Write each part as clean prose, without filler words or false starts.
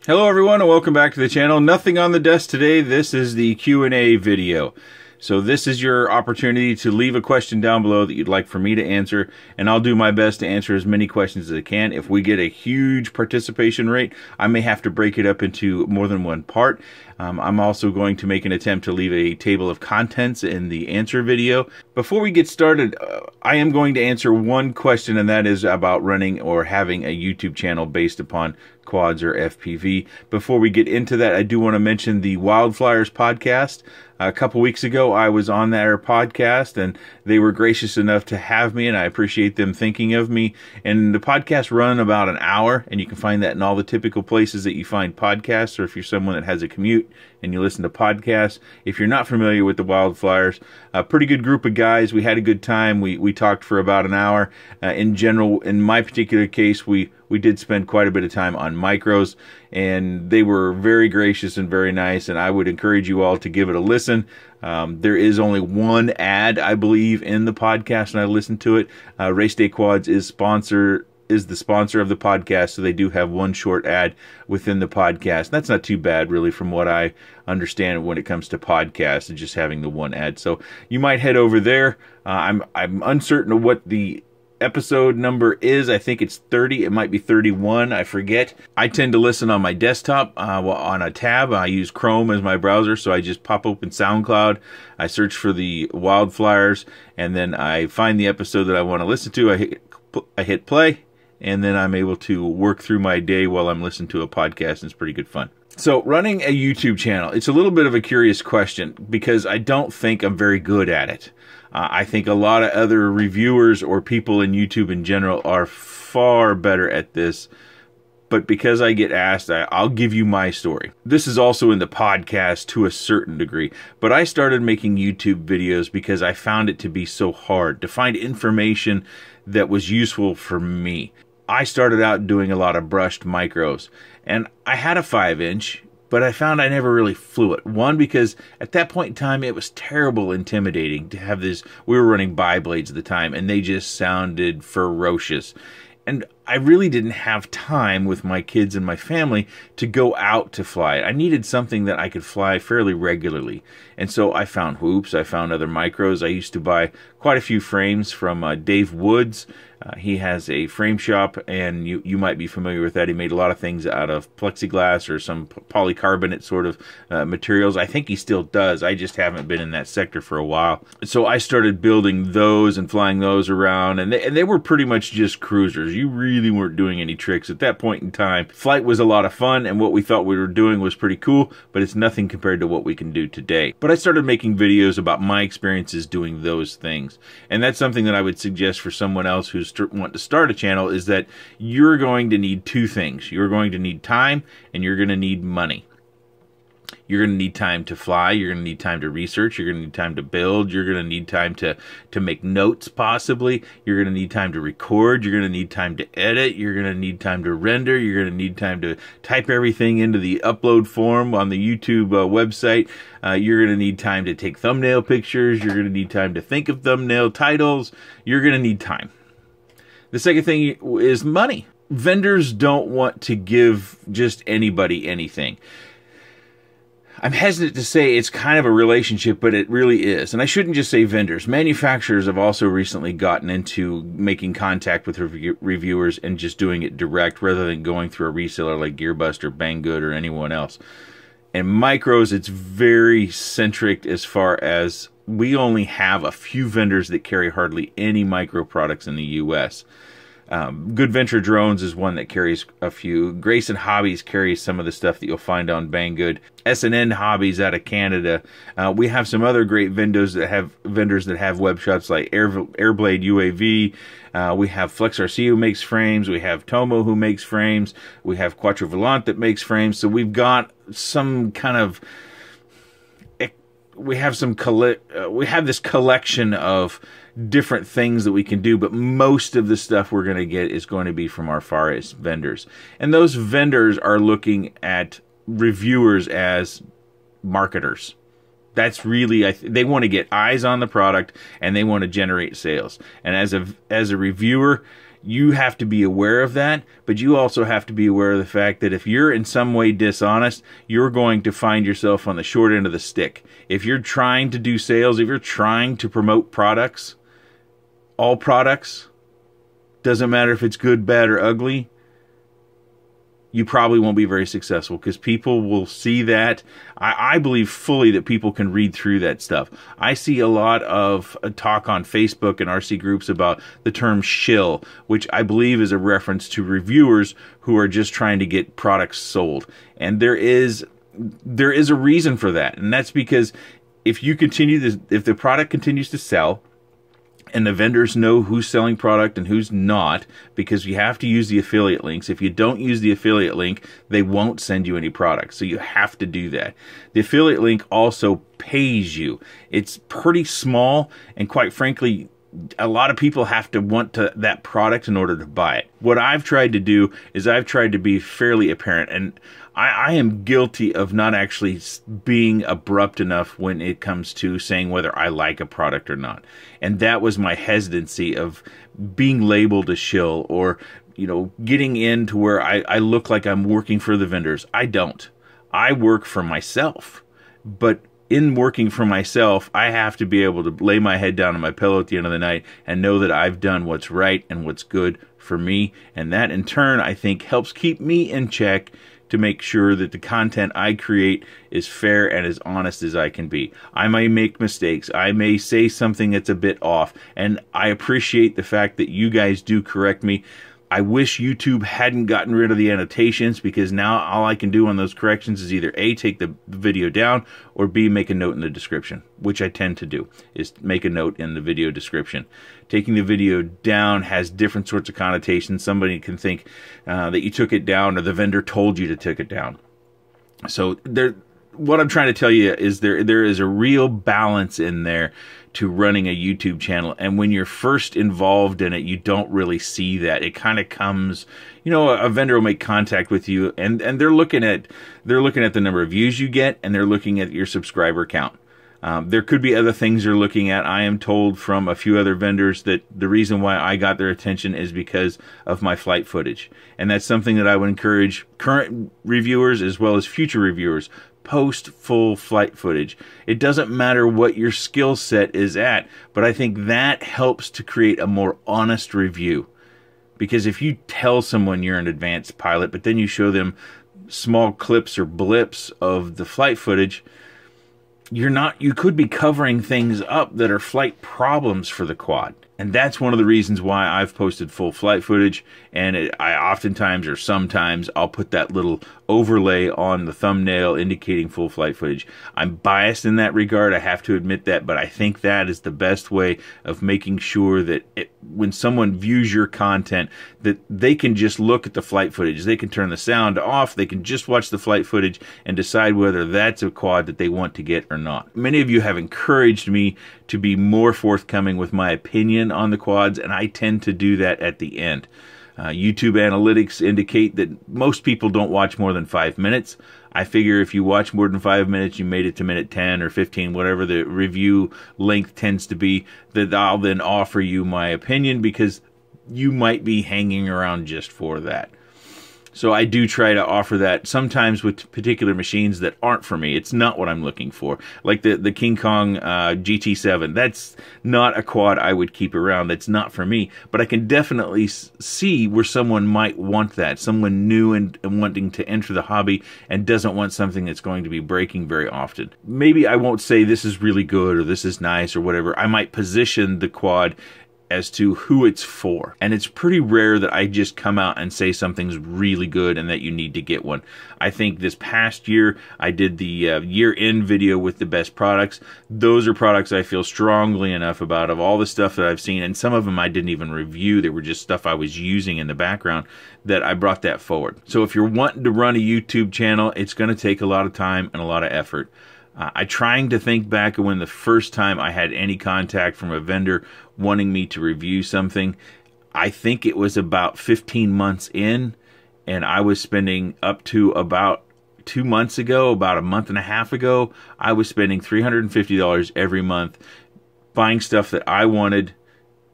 Hello everyone and welcome back to the channel. Nothing on the desk today. This is the Q&A video. So this is your opportunity to leave a question down below that you'd like for me to answer, and I'll do my best to answer as many questions as I can. If we get a huge participation rate, I may have to break it up into more than one part. I'm also going to make an attempt to leave a table of contents in the answer video. Before we get started, I am going to answer one question, and that is about running or having a YouTube channel based upon quads or FPV. Before we get into that, I do want to mention the Wildflyers podcast. A couple weeks ago, I was on their podcast, and they were gracious enough to have me, and I appreciate them thinking of me. And the podcast run about an hour, and you can find that in all the typical places that you find podcasts, or if you're someone that has a commute and you listen to podcasts. If you're not familiar with the Wildflyers, a pretty good group of guys. We had a good time. We talked for about an hour. In general, in my particular case, we did spend quite a bit of time on micros, and they were very gracious and very nice, and I would encourage you all to give it a listen. There is only one ad, I believe, in the podcast, and I listened to it. Race Day Quads is the sponsor of the podcast, so they do have one short ad within the podcast. That's not too bad, really, from what I understand when it comes to podcasts and just having the one ad. So you might head over there. I'm uncertain of what the episode number is. I think it's 30. It might be 31. I forget. I tend to listen on my desktop on a tab. I use Chrome as my browser, so I just pop open SoundCloud. I search for the Wildflyers, and then I find the episode that I want to listen to. I hit play, and then I'm able to work through my day while I'm listening to a podcast, and it's pretty good fun. So running a YouTube channel, it's a little bit of a curious question because I don't think I'm very good at it. I think a lot of other reviewers or people in YouTube in general are far better at this. But because I get asked, I'll give you my story. This is also in the podcast to a certain degree. But I started making YouTube videos because I found it to be so hard to find information that was useful for me. I started out doing a lot of brushed micros, and I had a 5-inch, but I found I never really flew it. One, because at that point in time, it was terrible intimidating to have this. We were running bi-blades at the time, and they just sounded ferocious. And I really didn't have time with my kids and my family to go out to fly it. I needed something that I could fly fairly regularly. And so I found hoops, I found other micros. I used to buy quite a few frames from Dave Woods. He has a frame shop, and you might be familiar with that. He made a lot of things out of plexiglass or some polycarbonate sort of materials. I think he still does. I just haven't been in that sector for a while. So I started building those and flying those around, and they were pretty much just cruisers. You really weren't doing any tricks at that point in time. Flight was a lot of fun, and what we thought we were doing was pretty cool, but it's nothing compared to what we can do today. But I started making videos about my experiences doing those things, and that's something that I would suggest for someone else who's want to start a channel, is that you're going to need two things. You're going to need time, and you're going to need money. You're going to need time to fly. You're going to need time to research. You're going to need time to build. You're going to need time to make notes, possibly. You're going to need time to record. You're going to need time to edit. You're going to need time to render. You're going to need time to type everything into the upload form on the YouTube website. You're going to need time to take thumbnail pictures. You're going to need time to think of thumbnail titles. You're going to need time. The second thing is money. Vendors don't want to give just anybody anything. I'm hesitant to say it's kind of a relationship, but it really is. And I shouldn't just say vendors. Manufacturers have also recently gotten into making contact with reviewers and just doing it direct rather than going through a reseller like Gearbust, Banggood, or anyone else. And micros, it's very centric as far as we only have a few vendors that carry hardly any micro products in the U.S. Good Venture Drones is one that carries a few. Grayson Hobbies carries some of the stuff that you'll find on Banggood. S&N Hobbies out of Canada. We have some other great vendors that have web shops like Airblade UAV. We have FlexRC who makes frames. We have Tomo who makes frames. We have Quattro Volant that makes frames. So we've got some kind of we have this collection of different things that we can do, but most of the stuff we're going to get is going to be from our Far East vendors. And those vendors are looking at reviewers as marketers. That's really, they want to get eyes on the product, and they want to generate sales. And as a reviewer, You have to be aware of that, but you also have to be aware of the fact that if you're in some way dishonest, you're going to find yourself on the short end of the stick. If you're trying to do sales, if you're trying to promote products, all products, doesn't matter if it's good, bad, or ugly, you probably won't be very successful because people will see that. I believe fully that people can read through that stuff. I see a lot of talk on Facebook and RC groups about the term shill, which I believe is a reference to reviewers who are just trying to get products sold. And there is a reason for that. And that's because if the product continues to sell, and the vendors know who's selling product and who's not, because you have to use the affiliate links. If you don't use the affiliate link, they won't send you any product. So you have to do that. The affiliate link also pays you. It's pretty small, and quite frankly, a lot of people have to want that product in order to buy it. What I've tried to do is I've tried to be fairly apparent, and I am guilty of not actually being abrupt enough when it comes to saying whether I like a product or not. And that was my hesitancy of being labeled a shill, or, getting into where I look like I'm working for the vendors. I don't. I work for myself. But in working for myself, I have to be able to lay my head down on my pillow at the end of the night and know that I've done what's right and what's good for me. And that, in turn, I think helps keep me in check to make sure that the content I create is fair and as honest as I can be. I may make mistakes. I may say something that's a bit off, and I appreciate the fact that you guys do correct me. I wish YouTube hadn't gotten rid of the annotations, because now all I can do on those corrections is either A, take the video down, or B, make a note in the description, which I tend to do, is make a note in the video description. Taking the video down has different sorts of connotations. Somebody can think that you took it down, or the vendor told you to take it down. So what I'm trying to tell you is there is a real balance in there to running a YouTube channel, and when you're first involved in it, you don't really see that. It kind of comes, a vendor will make contact with you, and they're looking at the number of views you get, and they're looking at your subscriber count. There could be other things they're looking at. I am told from a few other vendors that the reason why I got their attention is because of my flight footage. And that's something that I would encourage current reviewers as well as future reviewers. Post full flight footage. It doesn't matter what your skill set is at, but I think that helps to create a more honest review. Because if you tell someone you're an advanced pilot, but then you show them small clips or blips of the flight footage, you could be covering things up that are flight problems for the quad. And that's one of the reasons why I've posted full flight footage, and I oftentimes, or sometimes, I'll put that little overlay on the thumbnail indicating full flight footage. I'm biased in that regard, I have to admit that, but I think that is the best way of making sure that when someone views your content, that they can just look at the flight footage. They can turn the sound off, they can just watch the flight footage and decide whether that's a quad that they want to get or not. Many of you have encouraged me to be more forthcoming with my opinion on the quads, and I tend to do that at the end. YouTube analytics indicate that most people don't watch more than 5 minutes. I figure if you watch more than 5 minutes, you made it to minute 10 or 15, whatever the review length tends to be, that I'll then offer you my opinion, because you might be hanging around just for that. So I do try to offer that sometimes with particular machines that aren't for me. It's not what I'm looking for. Like the King Kong GT7. That's not a quad I would keep around. That's not for me. But I can definitely see where someone might want that. Someone new and wanting to enter the hobby and doesn't want something that's going to be breaking very often. Maybe I won't say this is really good or this is nice or whatever. I might position the quad as to who it's for. And it's pretty rare that I just come out and say something's really good and that you need to get one. I think this past year, I did the year-end video with the best products. Those are products I feel strongly enough about, of all the stuff that I've seen, and some of them I didn't even review. They were just stuff I was using in the background, that I brought that forward. So if you're wanting to run a YouTube channel, it's going to take a lot of time and a lot of effort. I'm trying to think back of when the first time I had any contact from a vendor wanting me to review something. I think it was about 15 months in, and I was spending up to about 2 months ago, about a month and a half ago, I was spending $350 every month buying stuff that I wanted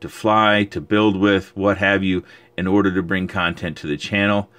to fly, to build with, what have you, in order to bring content to the channel.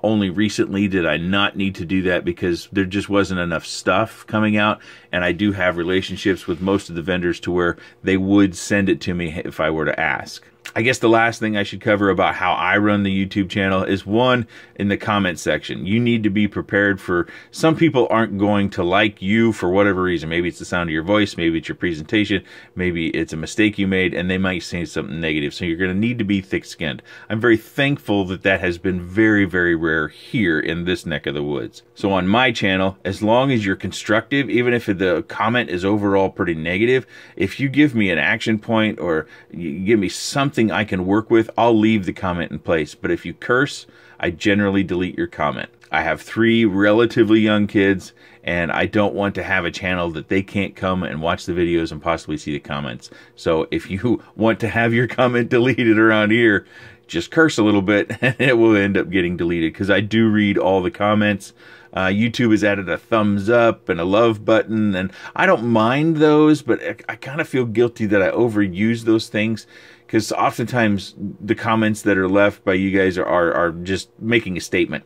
Only recently did I not need to do that because there just wasn't enough stuff coming out, and I do have relationships with most of the vendors to where they would send it to me if I were to ask. I guess the last thing I should cover about how I run the YouTube channel is, one, in the comment section. You need to be prepared for, some people aren't going to like you for whatever reason. Maybe it's the sound of your voice, maybe it's your presentation, maybe it's a mistake you made, and they might say something negative. So you're going to need to be thick-skinned. I'm very thankful that that has been very, very rare here in this neck of the woods. So on my channel, as long as you're constructive, even if the comment is overall pretty negative, if you give me an action point or you give me something I can work with, I'll leave the comment in place. But if you curse, I generally delete your comment. I have 3 relatively young kids, and I don't want to have a channel that they can't come and watch the videos and possibly see the comments. So if you want to have your comment deleted around here, just curse a little bit and it will end up getting deleted, because I do read all the comments. YouTube has added a thumbs up and a love button, and I don't mind those, but I kind of feel guilty that I overuse those things, because oftentimes the comments that are left by you guys are just making a statement.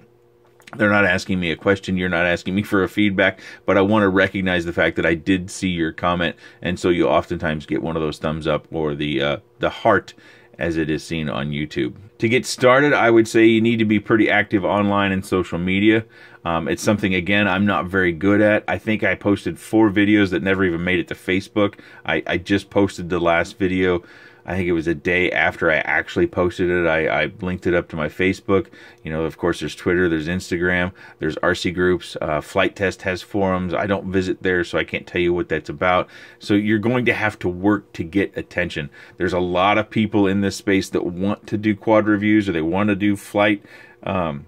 They're not asking me a question. You're not asking me for a feedback, but I want to recognize the fact that I did see your comment, and so you oftentimes get one of those thumbs up or the heart, as it is seen on YouTube. To get started, I would say you need to be pretty active online and social media. It's something, again, I'm not very good at. I think I posted 4 videos that never even made it to Facebook. I just posted the last video. I think it was a day after I actually posted it. I linked it up to my Facebook. You know, of course, there's Twitter, there's Instagram, there's RC groups. Flight Test has forums. I don't visit there, so I can't tell you what that's about. So you're going to have to work to get attention. There's a lot of people in this space that want to do quad reviews, or they want to do flight, or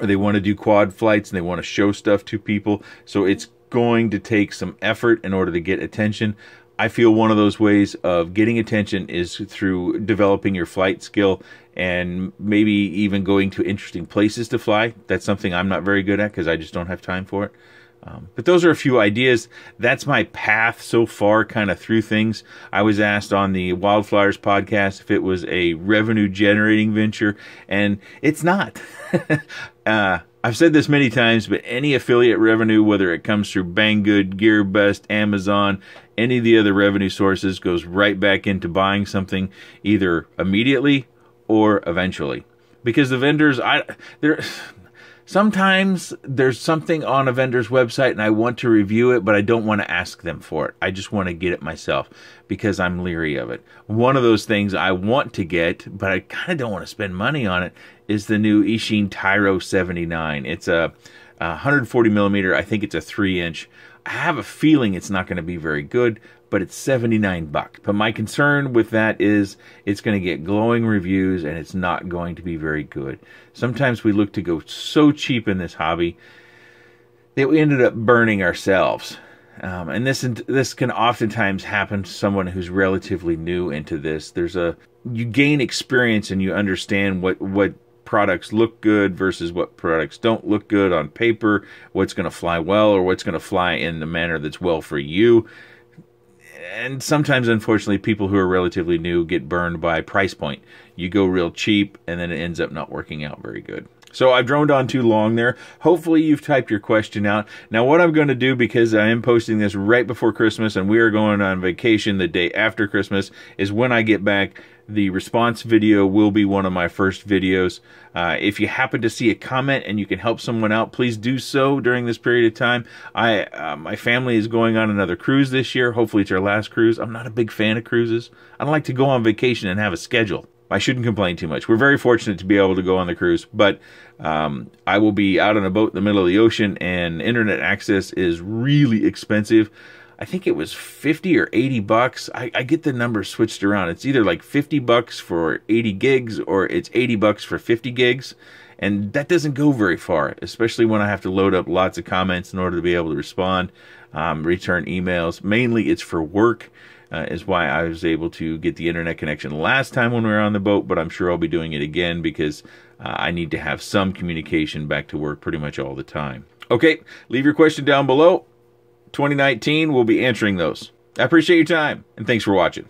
they want to do quad flights, and they want to show stuff to people. So it's going to take some effort in order to get attention. I feel one of those ways of getting attention is through developing your flight skill and maybe even going to interesting places to fly. That's something I'm not very good at because I just don't have time for it. But those are a few ideas. That's my path so far, kind of through things. I was asked on the Wildflyers podcast if it was a revenue-generating venture, and it's not. I've said this many times, but any affiliate revenue, whether it comes through Banggood, GearBest, Amazon, any of the other revenue sources, goes right back into buying something either immediately or eventually. Because the vendors, sometimes there's something on a vendor's website and I want to review it, but I don't want to ask them for it. I just want to get it myself because I'm leery of it. One of those things I want to get, but I kind of don't want to spend money on it, is the new Eachine Tyro 79. It's a 140 millimeter. I think it's a 3-inch. I have a feeling it's not going to be very good, but it's $79. But my concern with that is it's going to get glowing reviews and it's not going to be very good. Sometimes we look to go so cheap in this hobby that we ended up burning ourselves. And this can oftentimes happen to someone who's relatively new into this. You gain experience and you understand what products look good versus what products don't look good on paper, what's going to fly well or what's going to fly in the manner that's well for you. And sometimes, unfortunately, people who are relatively new get burned by price point. You go real cheap and then it ends up not working out very good. So I've droned on too long there. Hopefully you've typed your question out. Now what I'm going to do, because I am posting this right before Christmas and we are going on vacation the day after Christmas, is when I get back, the response video will be one of my first videos. If you happen to see a comment and you can help someone out, please do so during this period of time. My family is going on another cruise this year. Hopefully it's our last cruise. I'm not a big fan of cruises. I don't like to go on vacation and have a schedule. I shouldn't complain too much. We're very fortunate to be able to go on the cruise, but I will be out on a boat in the middle of the ocean, and internet access is really expensive. I think it was 50 or 80 bucks. I get the numbers switched around. It's either like 50 bucks for 80 gigs or it's 80 bucks for 50 gigs. And that doesn't go very far, especially when I have to load up lots of comments in order to be able to respond, return emails. Mainly it's for work. Is why I was able to get the internet connection last time when we were on the boat, but I'm sure I'll be doing it again because I need to have some communication back to work pretty much all the time. Okay, leave your question down below. 2019, we'll be answering those. I appreciate your time, and thanks for watching.